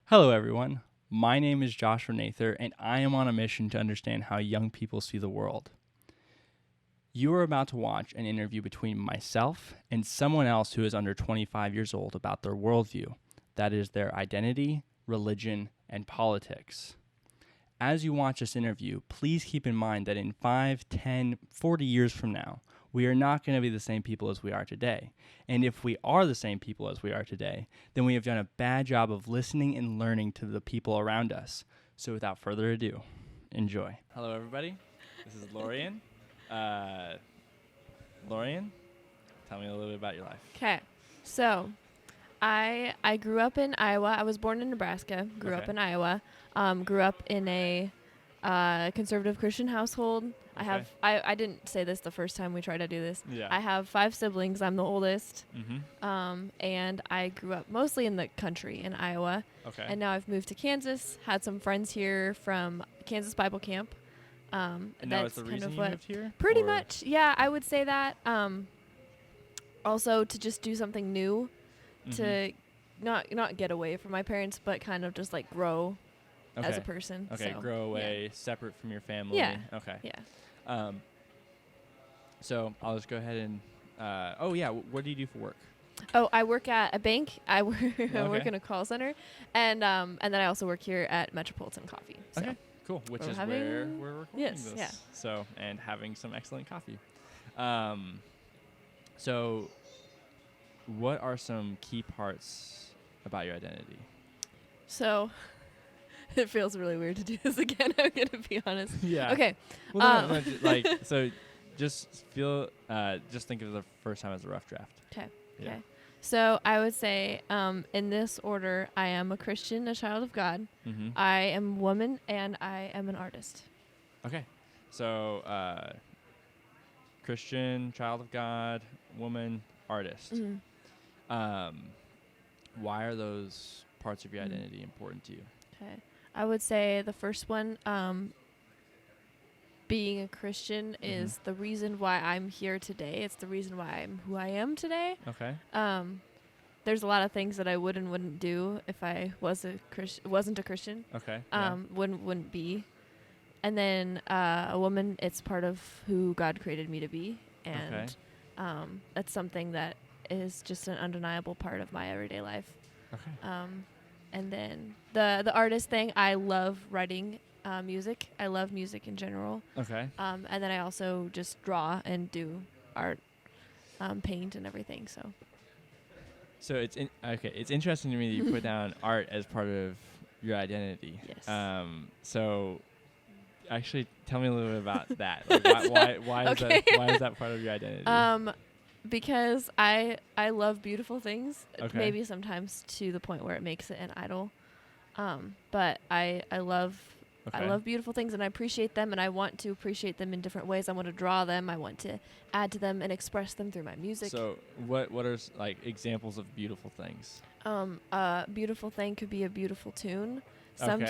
Hello, everyone. My name is Joshua Nather, and I am on a mission to understand how young people see the world. You are about to watch an interview between myself and someone else who is under 25 years old about their worldview. That is their identity, religion, and politics. As you watch this interview, please keep in mind that in 5, 10, 40 years from now, we are not going to be the same people as we are today. And if we are the same people as we are today, then we have done a bad job of listening and learning to the people around us. So without further ado, enjoy. Hello, everybody. This is Lorien. Lorien, tell me a little bit about your life. Okay, so I grew up in Iowa. I was born in Nebraska, grew up in Iowa, grew up in a conservative Christian household. I didn't say this the first time we tried to do this. Yeah. I have 5 siblings. I'm the oldest. Mm-hmm. And I grew up mostly in the country in Iowa. Okay. And now I've moved to Kansas, had some friends here from Kansas Bible Camp. And that was the reason you moved here? Pretty much, yeah, I would say that. Also to just do something new, to not get away from my parents, but kind of just like grow as a person. Okay, so, grow away, separate from your family. Yeah. Okay. Yeah. So I'll just go ahead and, what do you do for work? Oh, I work at a bank. I work in a call center, and then I also work here at Metropolitan Coffee. So. Okay, cool. Which is where we're recording this. Yeah. So, and having some excellent coffee. So what are some key parts about your identity? So it feels really weird to do this again. I'm gonna be honest. Yeah. Okay. Well, so just think of the first time as a rough draft. Okay. Yeah. Okay. So I would say, in this order, I am a Christian, a child of God. Mm-hmm. I am a woman, and I am an artist. Okay. So Christian, child of God, woman, artist. Mm-hmm. Why are those parts of your identity important to you? Okay. I would say the first one, being a Christian is the reason why I'm here today. It's the reason why I'm who I am today. Okay. There's a lot of things that I would and wouldn't do if I wasn't a Christian. Okay. Wouldn't be. And then a woman, it's part of who God created me to be, and that's something that is just an undeniable part of my everyday life. Okay. And then the artist thing, I love writing music. I love music in general. Okay. And then I also just draw and do art, paint and everything. So it's It's interesting to me that you put down art as part of your identity. Yes. So actually, tell me a little bit about that. Like why is that part of your identity? Because I love beautiful things. Okay. Maybe sometimes to the point where it makes it an idol. But I love beautiful things, and I appreciate them, and I want to appreciate them in different ways. I want to draw them. I want to add to them and express them through my music. So what are examples of beautiful things? A beautiful thing could be a beautiful tune. Okay.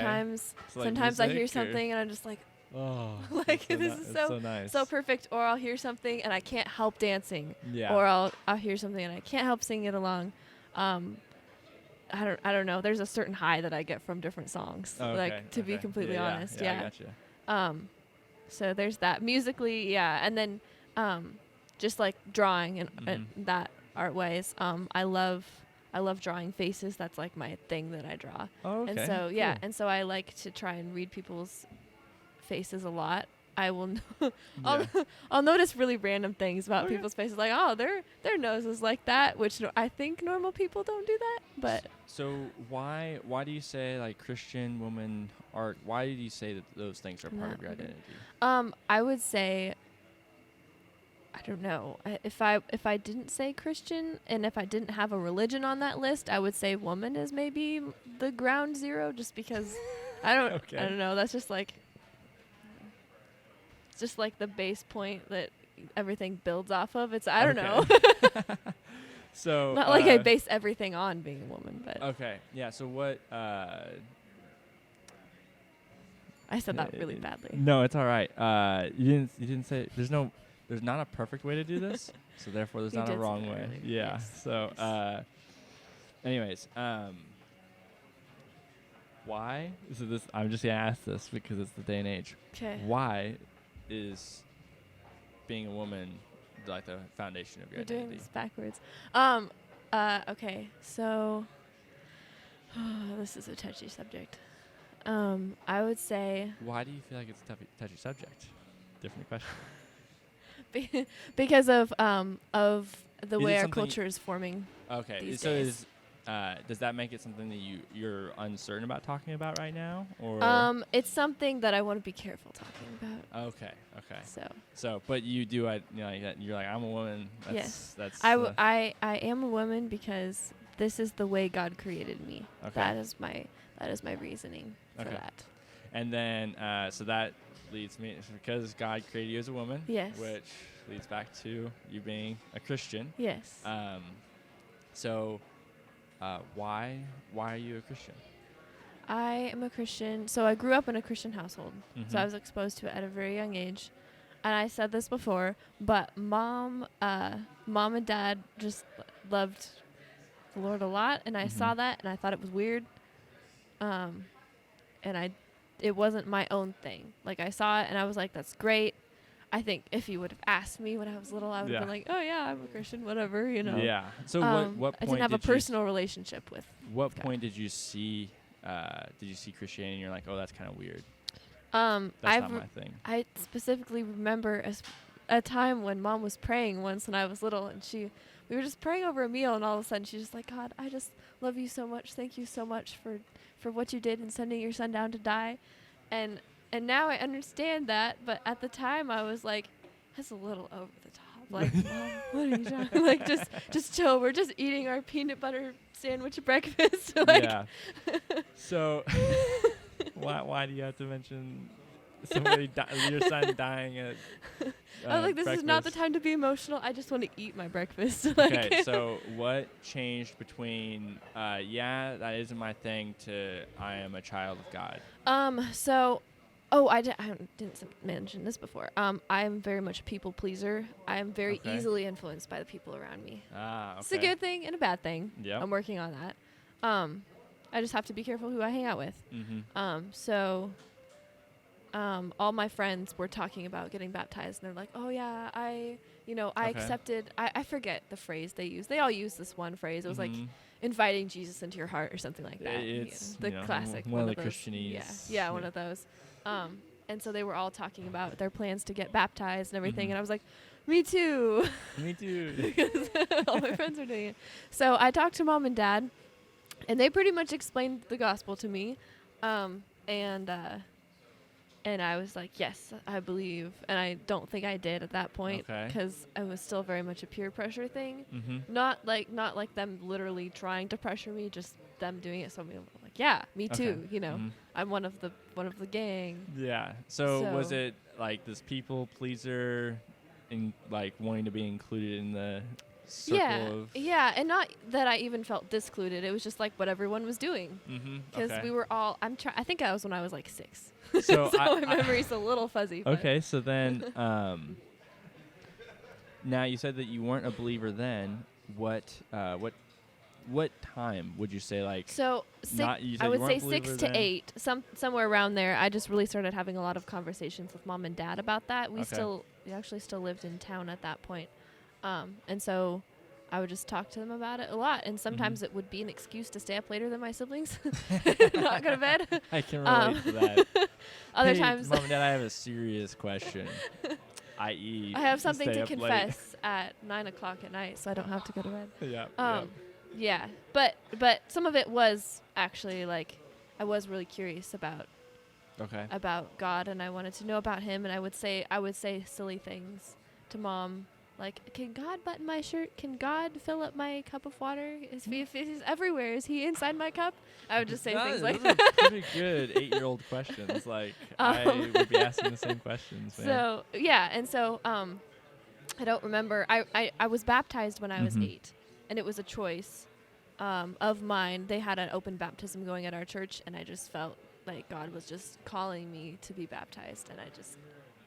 Sometimes I hear something and I'm just like, oh, like this is so nice, so perfect. Or I'll hear something and I can't help dancing. Yeah. Or I'll hear something and I can't help singing it along. I don't know. There's a certain high that I get from different songs. To be completely honest. Yeah. I gotcha. So there's that musically, yeah, and then just like drawing and that art ways. I love drawing faces. That's like my thing that I draw. Oh, okay. And so cool. and so I like to try and read people's faces a lot. I will I'll notice really random things about people's faces, like, oh, their nose is like that, which I think normal people don't do that. But so why do you say like Christian, woman, art? Why do you say that those things are part of your identity? I would say, I don't know, if I didn't say Christian and if I didn't have a religion on that list, I would say woman is maybe the ground zero, just because I don't know. That's just like. Just like the base point that everything builds off of. I don't know. So not like I base everything on being a woman, but okay, yeah. So what? I said that really badly. No, it's all right. You didn't say. There's not a perfect way to do this, so therefore there's not a wrong way. Really. Yeah. Yes. So, anyways, why? So this, I'm just gonna ask this because it's the day and age. Okay. Why is being a woman like the foundation of your We're doing identity? this backwards. Okay. So, this is a touchy subject. I would say Why do you feel like it's a touchy subject? Different question. because of the Is way it our something culture is forming. Okay, These so days. does that make it something that you're uncertain about talking about right now, or? It's something that I want to be careful talking about. Okay. So But you do, you're like, I'm a woman. That's, yes, That's. I am a woman because this is the way God created me. Okay. That is my reasoning for that. And then, so that leads me, because God created you as a woman. Yes. Which leads back to you being a Christian. Yes. So, why are you a Christian? I am a Christian. So I grew up in a Christian household. Mm-hmm. So I was exposed to it at a very young age. And I said this before, but mom and dad just loved the Lord a lot, and I saw that, and I thought it was weird. And it wasn't my own thing. Like, I saw it, and I was like, that's great. I think if you would have asked me when I was little, I would have been like, oh yeah, I'm a Christian, whatever, you know. Yeah. So what point I didn't have a personal relationship with. What God. point did you see Christianity and you're like, oh, that's kind of weird? That's not my thing. I specifically remember a time when Mom was praying once when I was little, and we were just praying over a meal, and all of a sudden she's just like, God, I just love you so much. Thank you so much for what you did in sending your son down to die. And now I understand that, but at the time I was like, that's a little over the top. Like, Mom, what are you talking? Like, just chill. We're just eating our peanut butter sandwich at breakfast. Like, yeah. So why do you have to mention your son dying at I was like, this breakfast? is not the time to be emotional. I just want to eat my breakfast. Like, okay, so what changed between that isn't my thing to I am a child of God? I didn't mention this before. I am very much a people pleaser. I am very easily influenced by the people around me. Ah, okay. It's a good thing and a bad thing. Yeah. I'm working on that. I just have to be careful who I hang out with. Mm-hmm. All my friends were talking about getting baptized, and they're like, oh yeah, I accepted, I forget the phrase they use. They all use this one phrase. It was like inviting Jesus into your heart or something like that. It's the classic one of the those. Christianese. Yeah, one of those. And so they were all talking about their plans to get baptized and everything, and I was like, me too. Me too. Because all my friends were doing it. So I talked to Mom and Dad, and they pretty much explained the gospel to me. And I was like, yes, I believe. And I don't think I did at that point because it was still very much a peer pressure thing. Mm-hmm. Not like them literally trying to pressure me, just them doing it. So I'm like, yeah, me too. You know, I'm one of the gang. Yeah. So was it like this people pleaser, in like wanting to be included in the circle of? Yeah, and not that I even felt discluded. It was just like what everyone was doing. Because we were all. I think I was when I was like 6. So my memory's a little fuzzy. Okay, so then, now you said that you weren't a believer then. What time would you say, like? So I would say 6 to 8, somewhere around there. I just really started having a lot of conversations with Mom and Dad about that. We actually still lived in town at that point, and so I would just talk to them about it a lot. And sometimes it would be an excuse to stay up later than my siblings, not go to bed. I can relate to that. Other times, Mom and Dad, I have a serious question. I.e., I have something to up confess at 9 o'clock at night, so I don't have to go to bed. Yeah. Yeah, but some of it was actually like I was really curious about God, and I wanted to know about Him, and I would say silly things to Mom, like, can God button my shirt? Can God fill up my cup of water? If He's everywhere, is He inside my cup? I would just say things like that. Those are pretty good 8-year-old questions. Like, I would be asking the same questions, man. So yeah, and so I don't remember. I was baptized when I was 8. And it was a choice of mine. They had an open baptism going at our church, and I just felt like God was just calling me to be baptized, and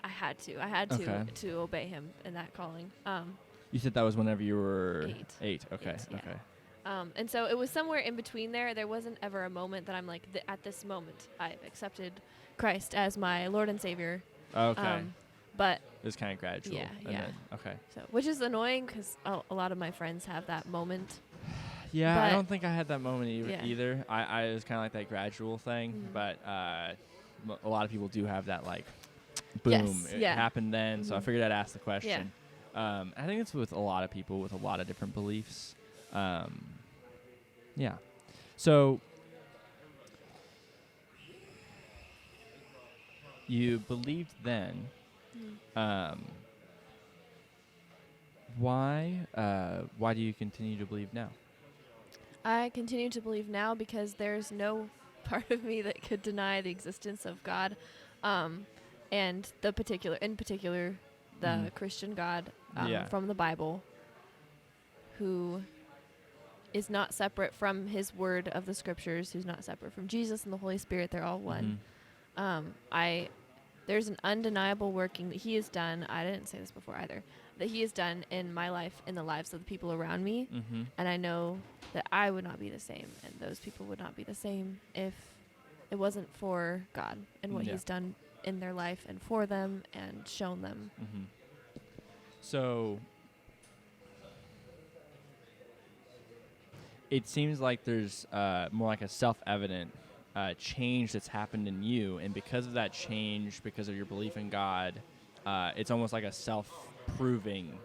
I had to obey Him in that calling. You said that was whenever you were 8. 8. Okay. Yeah. Okay. And so it was somewhere in between there. There wasn't ever a moment that I'm like, at this moment, I've accepted Christ as my Lord and Savior. Okay. But It was kind of gradual. yeah, and yeah. Then, okay. So, which is annoying because a lot of my friends have that moment. Yeah, I But- don't think I had that moment Yeah. either. I was kind of like that gradual thing, Mhm. but a lot of people do have that like, boom, Yes, it yeah. happened then. So I Mhm. figured I'd ask the question. I think it's with a lot of people with a lot of different beliefs. Yeah. So you believed then. Mm. Why do you continue to believe now? I continue to believe now because there's no part of me that could deny the existence of God, and in particular, the Mhm. Christian God Yeah. from the Bible, who is not separate from His Word of the Scriptures, who's not separate from Jesus and the Holy Spirit. They're all one. There's an undeniable working that He has done. I didn't say this before either. That He has done in my life, in the lives of the people around me. Mm-hmm. And I know that I would not be the same, and those people would not be the same if it wasn't for God and what Yeah. He's done in their life and for them and shown them. Mm-hmm. So it seems like there's more like a self-evident change that's happened in you, and because of that change, because of your belief in God, it's almost like a self-proving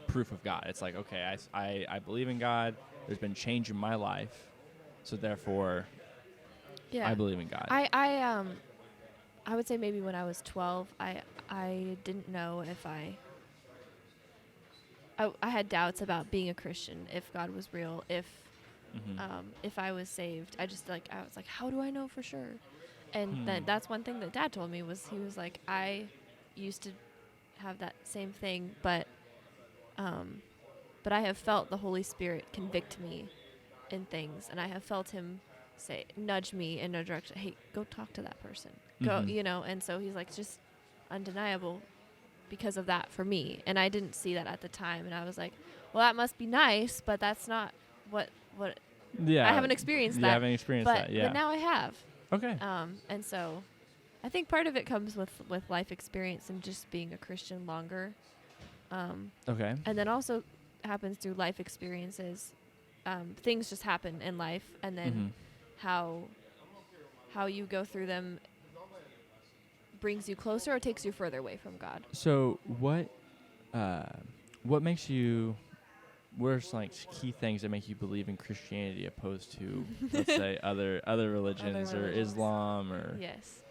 proof of God. It's like, okay, I believe in God. There's been change in my life, so therefore, Yeah. I believe in God. I would say maybe when I was 12, I didn't know if I had doubts about being a Christian, if God was real, if I was saved. I was like, how do I know for sure? And then that's one thing that Dad told me was he was like, I used to have that same thing, but I have felt the Holy Spirit convict me in things, and I have felt Him nudge me in a direction. Hey, go talk to that person. Go, And so He's like, just undeniable because of that for me, and I didn't see that at the time, and I was like, well, that must be nice, but that's not what. Yeah, I haven't experienced that. I haven't experienced that. Yeah, but now I have. Okay. And so, I think part of it comes with life experience and just being a Christian longer. Okay. And then also happens through life experiences. Things just happen in life, and then how you go through them brings you closer or takes you further away from God. So what makes you? What are some like key things that make you believe in Christianity opposed to, let's say, other religions or Islam or Yes.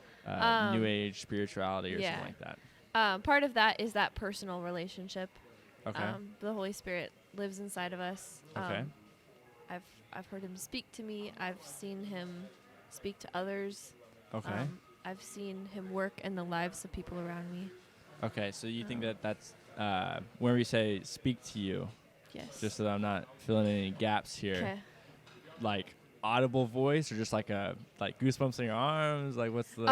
New Age spirituality or something like that? Part of that is that personal relationship. Okay. The Holy Spirit lives inside of us. Okay. I've heard Him speak to me. I've seen Him speak to others. Okay. I've seen Him work in the lives of people around me. Okay, so you think that's whenever you say speak to you, Yes. just so that I'm not filling any gaps here, 'Kay. like audible voice or just like goosebumps in your arms? Like what's the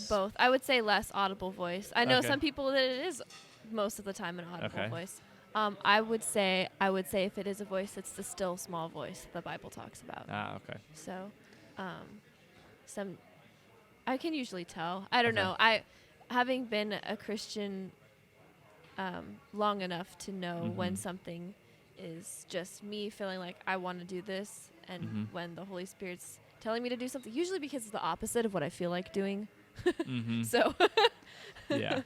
both. I would say less audible voice. I know Okay. some people that it is most of the time an audible Okay. voice. I would say if it is a voice, it's the still small voice the Bible talks about. Okay. So, I can usually tell. I don't Okay. know. Having been a Christian long enough to know when something is just me feeling like I want to do this, and when the Holy Spirit's telling me to do something, usually because it's the opposite of what I feel like doing. So yeah.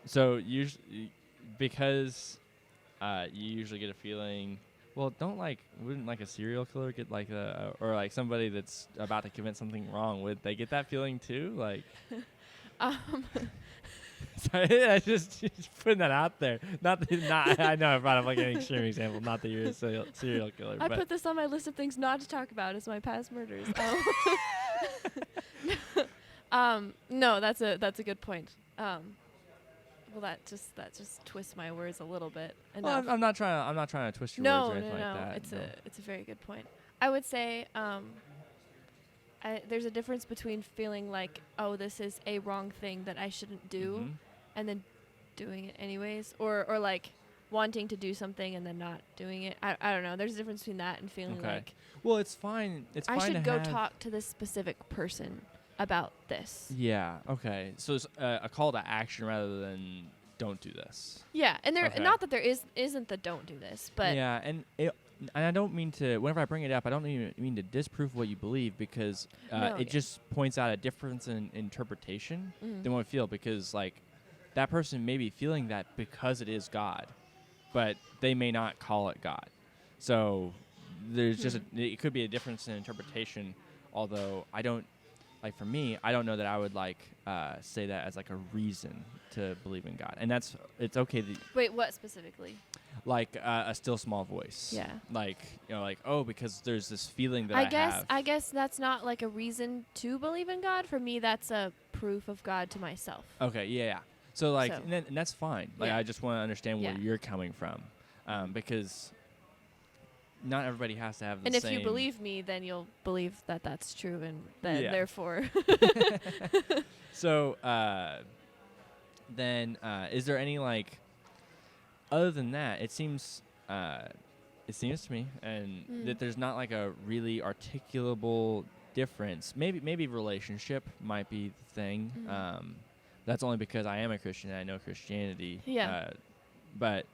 So usually, because you usually get a feeling. Well, wouldn't like a serial killer get like or like somebody that's about to commit something wrong? Would they get that feeling too? Like, sorry, I just putting that out there. Not I know I brought up like an extreme example. Not that you're a serial killer. I but put this on my list of things not to talk about as my past murders. No, that's a good point. Well, that just twists my words a little bit. Well, I'm not trying to twist your words or anything like that. It's a very good point. I would say there's a difference between feeling like, oh, this is a wrong thing that I shouldn't do, and then doing it anyways, or like wanting to do something and then not doing it. I don't know. There's a difference between that and feeling Okay. like Well, it's fine. It's I fine to should go have. talk to this specific person about this. Yeah. Okay. So it's a call to action rather than don't do this. Yeah, and Okay. not that there isn't the don't do this, but yeah, and I don't mean to. Whenever I bring it up, I don't even mean to disprove what you believe because it just points out a difference in interpretation than what I feel. Because like that person may be feeling that because it is God, but they may not call it God. So there's just it could be a difference in interpretation. Although I don't. Like for me, I don't know that I would like say that as like a reason to believe in God, and it's okay. Wait, what specifically? Like a still small voice. Yeah. Like like because there's this feeling that I guess that's not like a reason to believe in God. For me, that's a proof of God to myself. Okay. Yeah. So like, and that's fine. Like I just want to understand where you're coming from, because not everybody has to have the same. And same. if you believe me, then you'll believe that that's true, and then therefore. So then is there any like other than that? It seems to me and that there's not like a really articulable difference. Maybe relationship might be the thing. That's only because I am a Christian and I know Christianity. Yeah. But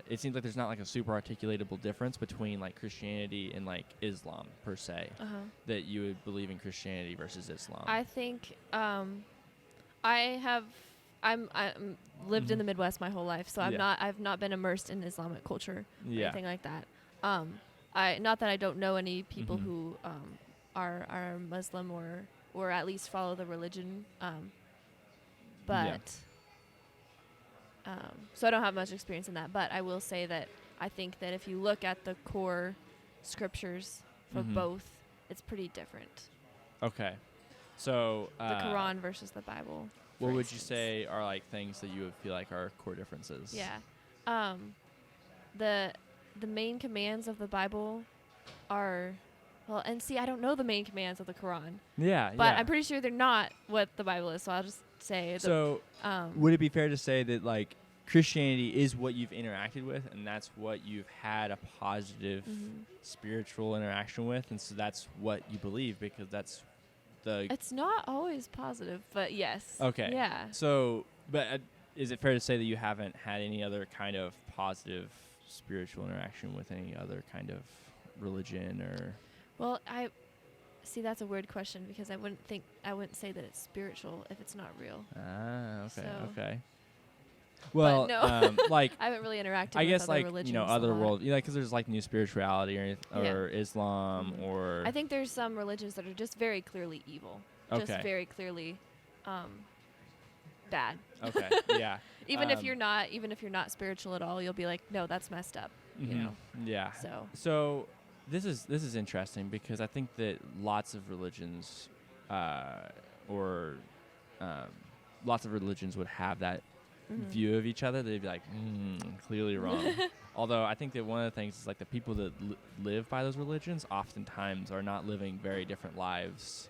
it seems like there's not like a super articulatable difference between like Christianity and like Islam per se that you would believe in Christianity versus Islam. I think I'm lived in the Midwest my whole life, so I've not been immersed in Islamic culture or anything like that. Not that I don't know any people who are Muslim or at least follow the religion, but. So I don't have much experience in that, but I will say that I think that if you look at the core scriptures for both, it's pretty different. Okay. So the Quran versus the Bible. What would you say are like things that you would feel like are core differences? Yeah. The main commands of the Bible are and see, I don't know the main commands of the Quran. Yeah. But I'm pretty sure they're not what the Bible is, so I'll just say would it be fair to say that like Christianity is what you've interacted with and that's what you've had a positive spiritual interaction with, and so that's what you believe because that's it's not always positive, but yes. Okay. Yeah. So, but is it fair to say that you haven't had any other kind of positive spiritual interaction with any other kind of religion or? Well, see, that's a weird question because I wouldn't say that it's spiritual if it's not real. Ah, okay, so. Okay. Well, no. like I haven't really interacted. I with guess other like religions other world, because there's like new spirituality or Islam or. I think there's some religions that are just very clearly evil. Okay. Just very clearly, bad. Okay. Yeah. Even if you're not spiritual at all, you'll be like, no, that's messed up. You know. Yeah. So this is interesting because I think that lots of religions, lots of religions would have that view of each other. They'd be like, clearly wrong. Although I think that one of the things is like the people that live by those religions oftentimes are not living very different lives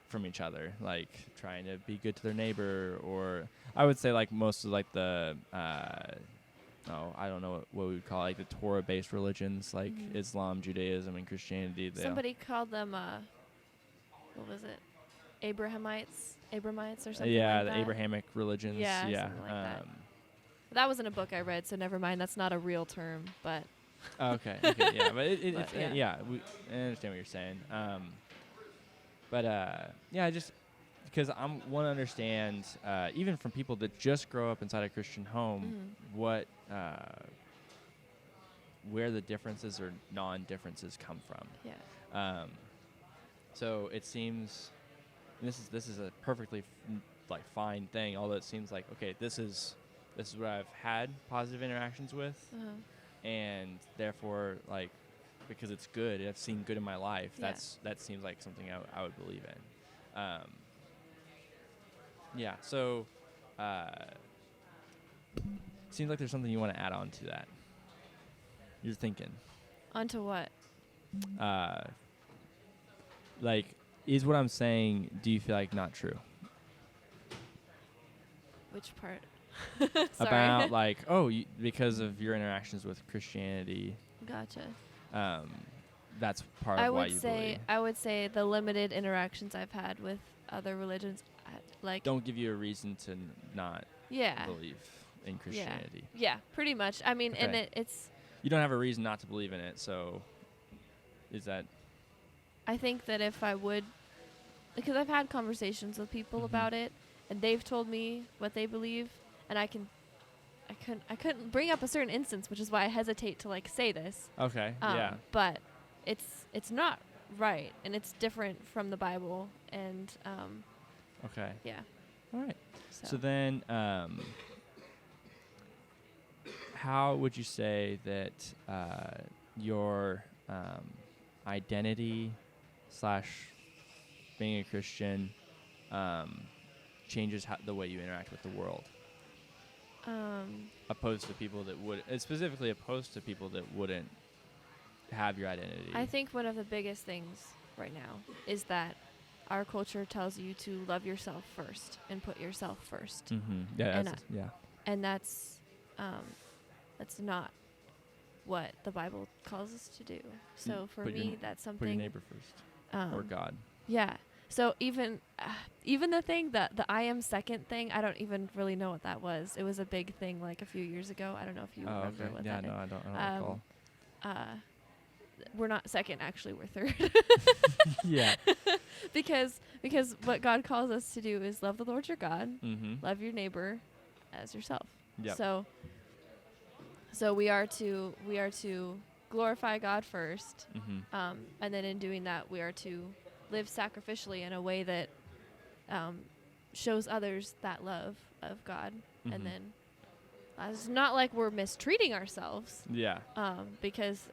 from each other, like trying to be good to their neighbor, or I would say like most of like the I don't know what we would call like the Torah-based religions, like Islam, Judaism, and Christianity. Somebody called them, what was it? Abrahamites or something yeah, like the that. Abrahamic religions. Yeah, something like that. That wasn't a book I read, so never mind. That's not a real term, but. Okay, yeah, but I understand what you're saying. I just because I want to understand, even from people that just grow up inside a Christian home, what where the differences or non-differences come from. Yeah. So it seems this is a perfectly fine thing. Although it seems like this is what I've had positive interactions with, and therefore because it's good, I've seen good in my life. Yeah. That seems like something I would believe in. So seems like there's something you want to add on to that. You're thinking. Onto what? Is what I'm saying, do you feel like not true? Which part? Sorry. about like, oh, because of your interactions with Christianity, Gotcha. that's part of why you believe. I would say the limited interactions I've had with other religions, Don't give you a reason to not believe in Christianity. Yeah, pretty much. I mean, Okay. and it's. You don't have a reason not to believe in it, so is that? I think that if I would, because I've had conversations with people about it, and they've told me what they believe, and I couldn't bring up a certain instance, which is why I hesitate to like say this. Okay. But it's not right, and it's different from the Bible, and Okay. yeah. All right. So then, how would you say that your identity / being a Christian changes the way you interact with the world? Opposed to people that would, specifically opposed to people that wouldn't have your identity. I think one of the biggest things right now is that our culture tells you to love yourself first and put yourself first. Yeah. And that's not what the Bible calls us to do. So for me, that's something. Put your neighbor first, or God. Yeah. So even the thing that the I am second thing, I don't even really know what that was. It was a big thing like a few years ago. I don't know if you remember what that is. I don't recall. We're not second, actually, we're third. Yeah. because what God calls us to do is love the Lord your God, love your neighbor as yourself. Yep. So we are to glorify God first, and then in doing that, we are to live sacrificially in a way that shows others that love of God, and then it's not like we're mistreating ourselves. Yeah. Because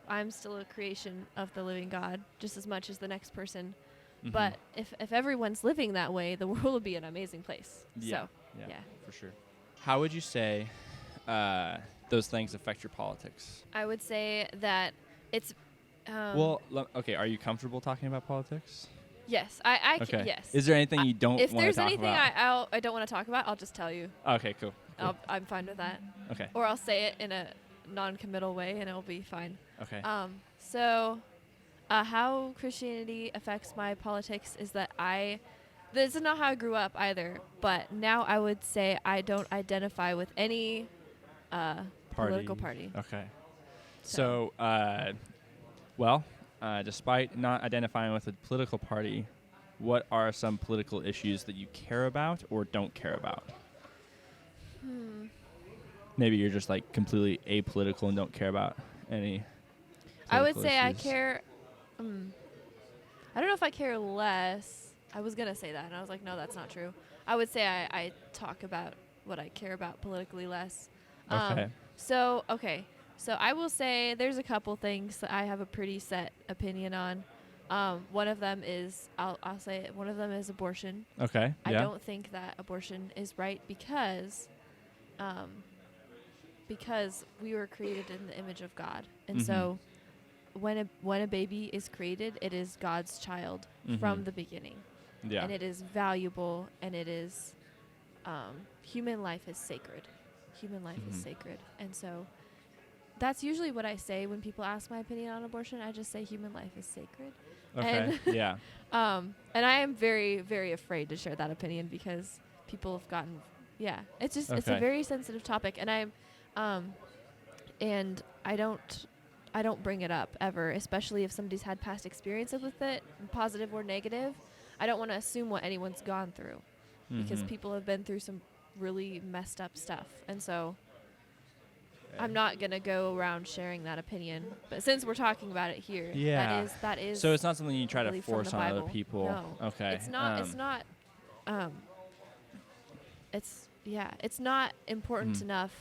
I'm still a creation of the living God just as much as the next person. But if everyone's living that way, the world will be an amazing place. Yeah. So, yeah. For sure. How would you say those things affect your politics? I would say that it's... okay, are you comfortable talking about politics? Yes. I okay. Yes. Is there anything you don't want to talk about? If there's anything I don't want to talk about, I'll just tell you. Okay, cool. I'm fine with that. Okay. Or I'll say it in a non-committal way, and it'll be fine. Okay. How Christianity affects my politics is that this is not how I grew up either, but now I would say I don't identify with any political party. Okay. So, despite not identifying with a political party, what are some political issues that you care about or don't care about? Maybe you're just like completely apolitical and don't care about any. I would say issues. I care. I don't know if I care less. I was gonna say that, and I was like, no, that's not true. I would say I talk about what I care about politically less. Okay. So I will say there's a couple things that I have a pretty set opinion on. One of them is I'll say it, one of them is abortion. Okay. I don't think that abortion is right because we were created in the image of God, and so when a baby is created, it is God's child from the beginning. Yeah. And it is valuable, and it is human life is sacred. Human life is sacred, and so that's usually what I say when people ask my opinion on abortion. I just say human life is sacred. Okay. And and I am very, very afraid to share that opinion because people have gotten, it's just it's a very sensitive topic, and I don't bring it up ever, especially if somebody's had past experiences with it, positive or negative. I don't want to assume what anyone's gone through because people have been through some really messed up stuff, and so I'm not going to go around sharing that opinion. But since we're talking about it here, that is. So it's not something you try to really force on other Bible. people. No. Okay. It's not. It's not important enough.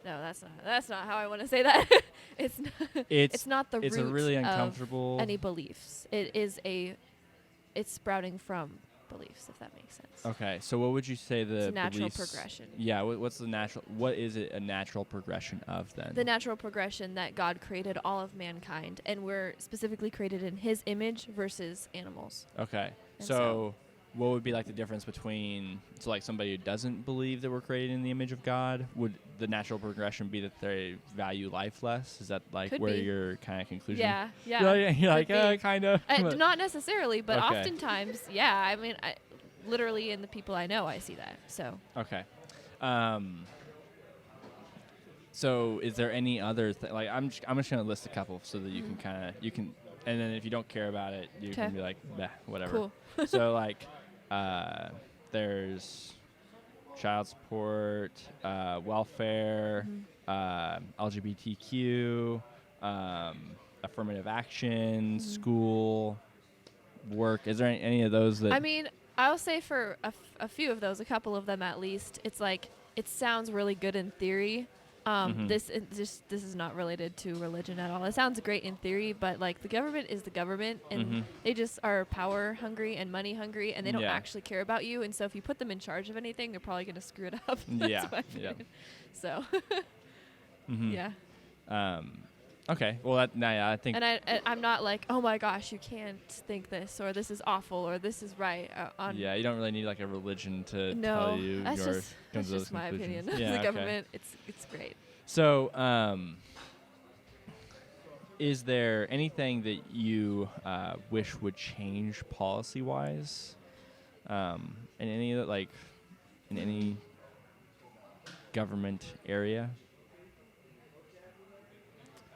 No, that's not how I want to say that. It's not the root a really uncomfortable of any beliefs. It's sprouting from beliefs, if that makes sense. Okay, so what would you say the it's a natural beliefs, progression. Yeah, what is it a natural progression of then? The natural progression that God created all of mankind, and we're specifically created in his image versus animals. Okay. And So what would be like the difference between like somebody who doesn't believe that we're created in the image of God? Would the natural progression be that they value life less? Is that like Could where be. your kind of conclusion? Yeah, You're like, Could be. kind of. Not necessarily, but Okay. oftentimes, yeah. I mean, literally in the people I know, I see that. So. Okay. So is there any other like I'm just gonna list a couple so that you can kind of and then if you don't care about it you can be like whatever. Cool. So like there's child support, welfare, LGBTQ, affirmative action, school, work. Is there any of those that? I mean, I'll say for a few of those, a couple of them at least, it's like it sounds really good in theory. This is not related to religion at all. It sounds great in theory, but like the government is the government, and they just are power hungry and money hungry, and they don't actually care about you. And so if you put them in charge of anything, they're probably going to screw it up. That's my opinion. So, yeah. Okay. Well, I think. And I'm not like, oh my gosh, you can't think this, or this is awful, or this is right. You don't really need like a religion to no, tell you. that's just my opinion. Yeah, the government, it's great. So, is there anything that you wish would change policy-wise? In any of like in any government area?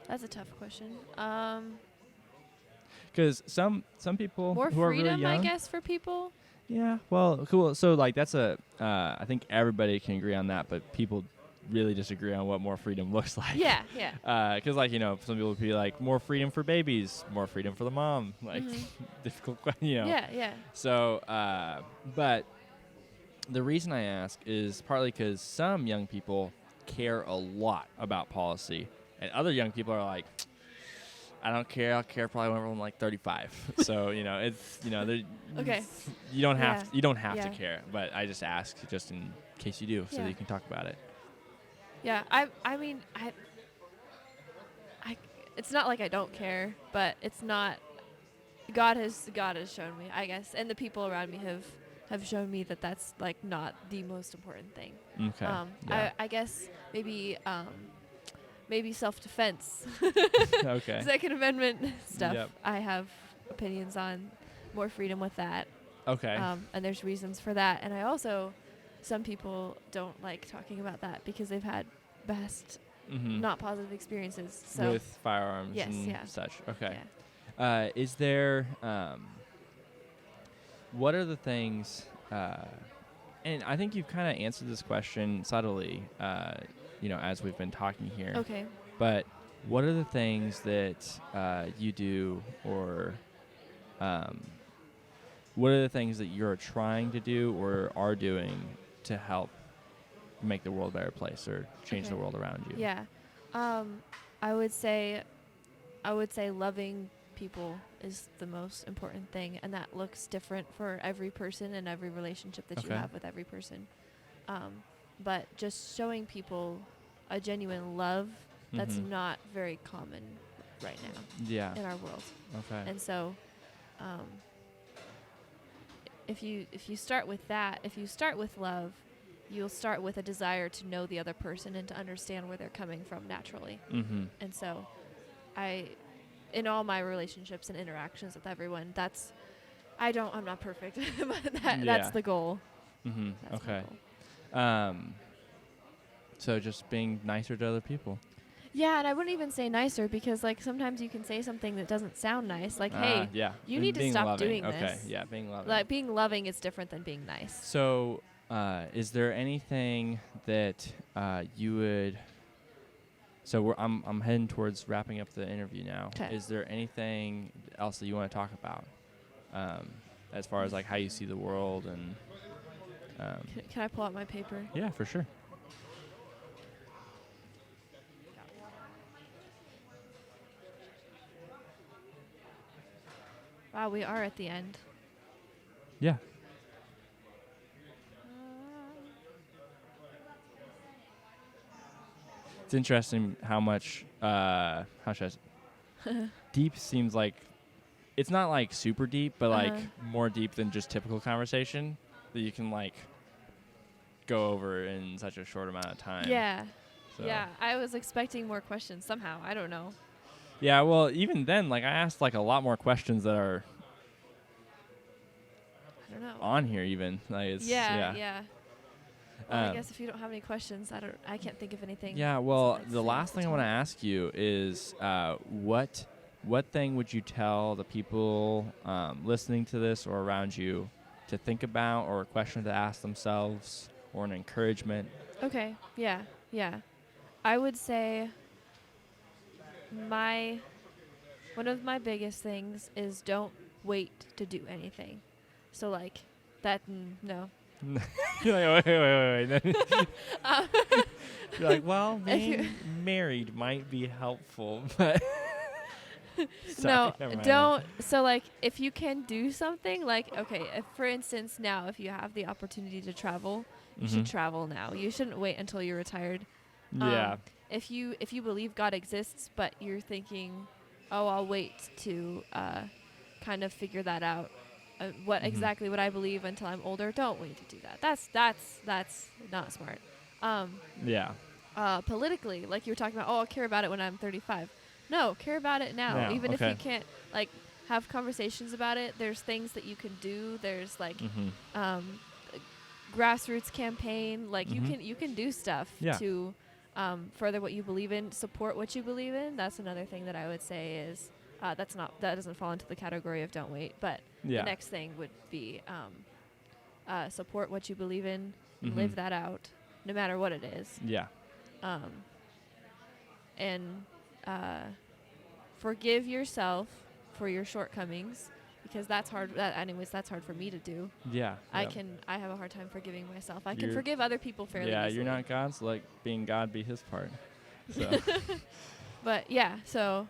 That's a tough question. Because some people more who are freedom, really young, I guess, for people. Yeah, well, cool. So like that's I think everybody can agree on that, but people really disagree on what more freedom looks like. Yeah. Because like some people would be like more freedom for babies, more freedom for the mom, like difficult question, Yeah. So, but the reason I ask is partly because some young people care a lot about policy, and other young people are like, I don't care. I'll care probably when I'm like 35. So it's Okay. You don't have to care, but I just ask just in case you do, so that you can talk about it. Yeah, I mean it's not like I don't care, but it's not. God has shown me, I guess, and the people around me have shown me that that's like not the most important thing. Okay. I guess maybe self-defense. Okay. Second Amendment stuff. Yep. I have opinions on more freedom with that. Okay. And there's reasons for that, and I also. Some people don't like talking about that because they've had past not positive experiences. So with firearms and such. Okay. Yeah. Is there what are the things and I think you've kind of answered this question subtly as we've been talking here. Okay. But what are the things that you do or what are the things that you're trying to do or are doing to help make the world a better place or change the world around you? Yeah. I would say loving people is the most important thing, and that looks different for every person and every relationship that you have with every person. But just showing people a genuine love that's not very common right now in our world. Okay. And so if you start with that, if you start with love, you'll start with a desire to know the other person and to understand where they're coming from naturally. And so in all my relationships and interactions with everyone, I'm not perfect, but that's the goal. That's okay. my goal. So just being nicer to other people. Yeah, and I wouldn't even say nicer because like sometimes you can say something that doesn't sound nice, like, hey, you need to stop doing this. Okay, yeah, being loving. Like being loving is different than being nice. So is there anything that you would... So I'm heading towards wrapping up the interview now. Kay. Is there anything else that you want to talk about as far as like how you see the world and... Can I pull out my paper? Yeah, for sure. Wow, we are at the end. Yeah. It's interesting how much how should I deep seems like it's not like super deep, but like Uh-huh. more deep than just typical conversation that you can like go over in such a short amount of time. Yeah. So. Yeah. I was expecting more questions somehow. I don't know. Yeah, well, even then, like I asked like a lot more questions that are I don't know. on here even. Like it's Yeah. Well, I Um, guess if you don't have any questions, I can't think of anything. Yeah, else well, I'd like to the say last off the thing I want to top. ask you is what thing would you tell the people listening to this or around you to think about, or a question to ask themselves, or an encouragement? Okay. Yeah. I would say my one of my biggest things is don't wait to do anything. So like that no. You're like, wait. Um, You're like, well, if you- being married might be helpful, but Sorry, no, never mind. don't. So like if you can do something like okay, if for instance now if you have the opportunity to travel, you should travel now. You shouldn't wait until you're retired. Yeah. If you believe God exists, but you're thinking, oh, I'll wait to kind of figure that out, what exactly what I believe until I'm older. Don't wait to do that. That's not smart. Yeah. Politically, like you were talking about, oh, I'll care about it when I'm 35. No, care about it now. Now, Even if okay. you can't like have conversations about it, there's things that you can do. There's like grassroots campaign. Like you can do stuff Yeah. to further what you believe in, support what you believe in. That's another thing that I would say is that doesn't fall into the category of don't wait. But Yeah. the next thing would be support what you believe in, and live that out, no matter what it is. Yeah. And forgive yourself for your shortcomings, because that's hard. That's hard for me to do. Yeah. I Yep. I have a hard time forgiving myself. I can You're- forgive other people fairly Yeah, easily. you're not God, so like being God be his part. So But yeah, so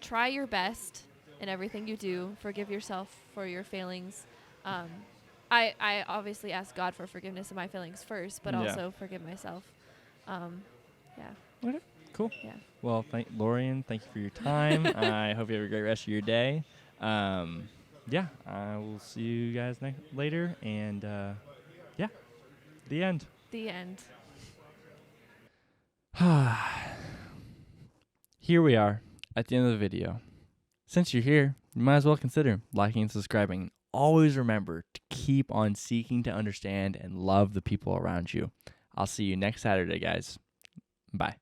try your best in everything you do. Forgive yourself for your failings. I obviously ask God for forgiveness of my failings first, but Yeah. also forgive myself. Yeah. cool. Yeah. Well, Lorien, thank you for your time. I hope you have a great rest of your day. Yeah, I will see you guys later. And yeah, the end. The end. Here we are at the end of the video. Since you're here, you might as well consider liking and subscribing. Always remember to keep on seeking to understand and love the people around you. I'll see you next Saturday, guys. Bye.